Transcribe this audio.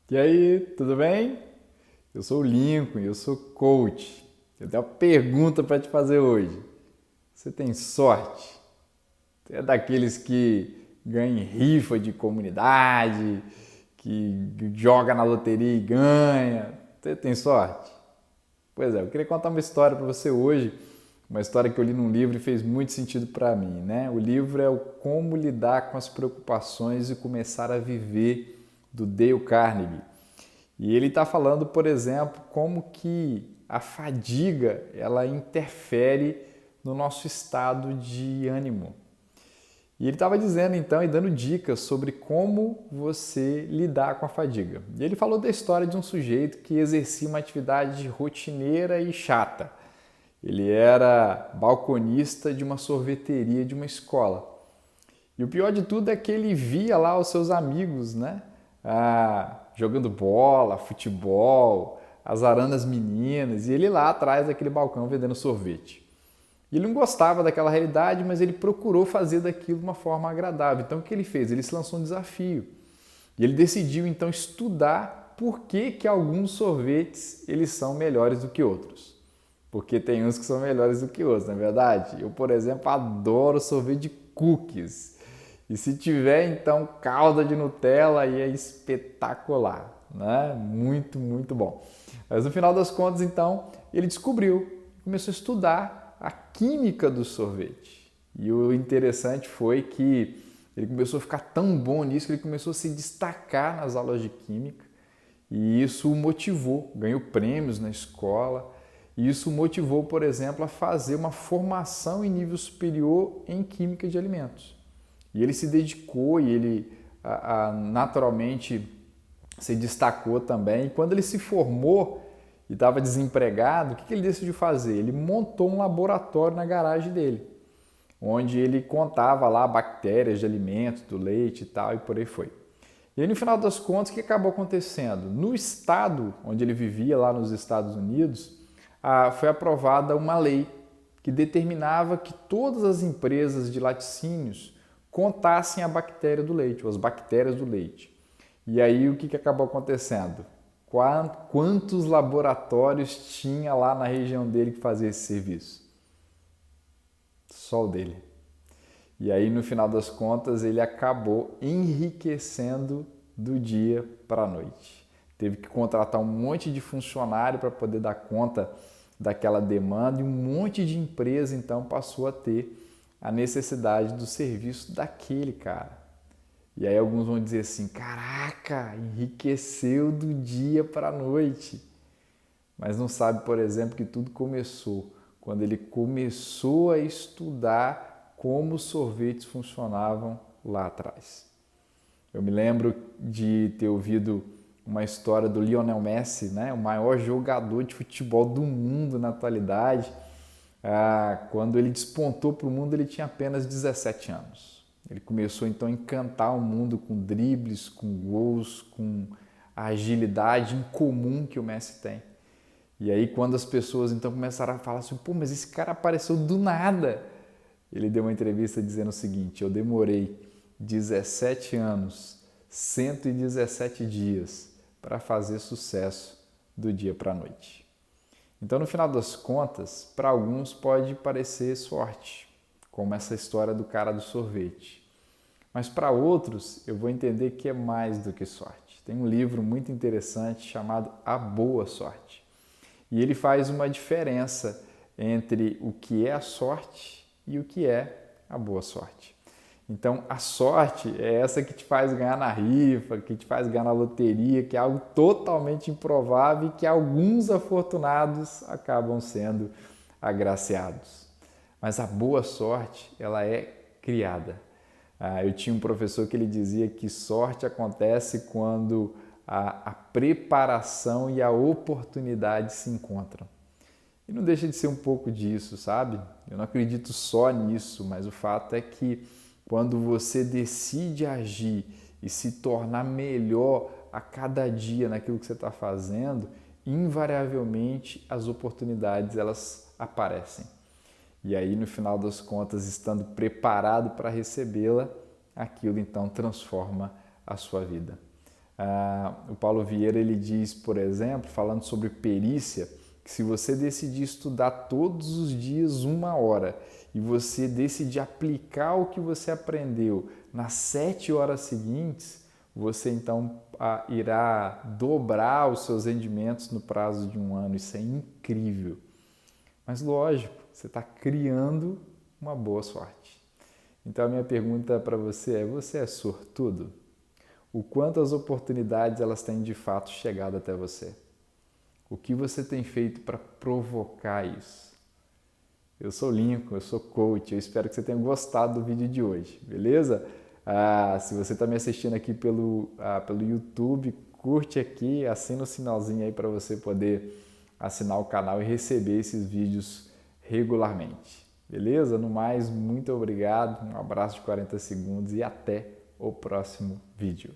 E aí, tudo bem? Eu sou o Lincoln, eu sou coach. Eu tenho uma pergunta para te fazer hoje. Você tem sorte? Você é daqueles que ganha em rifa de comunidade, que joga na loteria e ganha? Você tem sorte? Pois é, eu queria contar uma história para você hoje, uma história que eu li num livro e fez muito sentido para mim, né? O livro é o Como Lidar com as Preocupações e Começar a Viver, do Dale Carnegie. E ele está falando, por exemplo, como que a fadiga ela interfere no nosso estado de ânimo. E ele estava dizendo então e dando dicas sobre como você lidar com a fadiga. E ele falou da história de um sujeito que exercia uma atividade rotineira e chata. Ele era balconista de uma sorveteria de uma escola. E o pior de tudo é que ele via lá os seus amigos, né? Jogando bola, futebol, azarando as meninas, e ele lá atrás daquele balcão vendendo sorvete. E ele não gostava daquela realidade, mas ele procurou fazer daquilo de uma forma agradável. Então o que ele fez? Ele se lançou um desafio. E ele decidiu então estudar por que alguns sorvetes eles são melhores do que outros. Porque tem uns que são melhores do que outros, não é verdade? Eu, por exemplo, adoro sorvete de cookies. E se tiver então calda de Nutella, aí é espetacular, né? Muito, muito bom. Mas no final das contas, então, ele descobriu, começou a estudar a química do sorvete. E o interessante foi que ele começou a ficar tão bom nisso que ele começou a se destacar nas aulas de química. E isso o motivou, ganhou prêmios na escola. E isso o motivou, por exemplo, a fazer uma formação em nível superior em química de alimentos. E ele se dedicou e ele naturalmente se destacou também. E quando ele se formou e estava desempregado, o que ele decidiu fazer? Ele montou um laboratório na garagem dele, onde ele contava lá bactérias de alimentos, do leite e tal, e por aí foi. E aí, no final das contas, o que acabou acontecendo? No estado onde ele vivia, lá nos Estados Unidos, foi aprovada uma lei que determinava que todas as empresas de laticínios contassem a bactéria do leite, ou as bactérias do leite. E aí o que acabou acontecendo? Quantos laboratórios tinha lá na região dele que fazia esse serviço? Só o dele. E aí no final das contas ele acabou enriquecendo do dia para a noite. Teve que contratar um monte de funcionário para poder dar conta daquela demanda e um monte de empresa então passou a ter a necessidade do serviço daquele cara. E aí alguns vão dizer assim, caraca, enriqueceu do dia para a noite. Mas não sabe, por exemplo, que tudo começou quando ele começou a estudar como os sorvetes funcionavam lá atrás. Eu me lembro de ter ouvido uma história do Lionel Messi, né, o maior jogador de futebol do mundo na atualidade. Quando ele despontou para o mundo, ele tinha apenas 17 anos. Ele começou então a encantar o mundo com dribles, com gols, com a agilidade incomum que o Messi tem. E aí quando as pessoas então começaram a falar assim, pô, mas esse cara apareceu do nada. Ele deu uma entrevista dizendo o seguinte, eu demorei 17 anos, 117 dias para fazer sucesso do dia para a noite. Então, no final das contas, para alguns pode parecer sorte, como essa história do cara do sorvete. Mas para outros, eu vou entender que é mais do que sorte. Tem um livro muito interessante chamado A Boa Sorte. E ele faz uma diferença entre o que é a sorte e o que é a boa sorte. Então, a sorte é essa que te faz ganhar na rifa, que te faz ganhar na loteria, que é algo totalmente improvável e que alguns afortunados acabam sendo agraciados. Mas a boa sorte, ela é criada. Eu tinha um professor que ele dizia que sorte acontece quando a preparação e a oportunidade se encontram. E não deixa de ser um pouco disso, sabe? Eu não acredito só nisso, mas o fato é que quando você decide agir e se tornar melhor a cada dia naquilo que você está fazendo, invariavelmente as oportunidades elas aparecem. E aí, no final das contas, estando preparado para recebê-la, aquilo então transforma a sua vida. O Paulo Vieira ele diz, por exemplo, falando sobre perícia, que se você decidir estudar todos os dias 1 hora e você decidir aplicar o que você aprendeu nas 7 horas seguintes, você então irá dobrar os seus rendimentos no prazo de 1 ano. Isso é incrível. Mas lógico, você está criando uma boa sorte. Então a minha pergunta para você é sortudo? O quanto as oportunidades elas têm de fato chegado até você? O que você tem feito para provocar isso? Eu sou Lincoln, eu sou coach, eu espero que você tenha gostado do vídeo de hoje, beleza? Se você está me assistindo aqui pelo YouTube, curte aqui, assina o sinalzinho aí para você poder assinar o canal e receber esses vídeos regularmente, beleza? No mais, muito obrigado, um abraço de 40 segundos e até o próximo vídeo.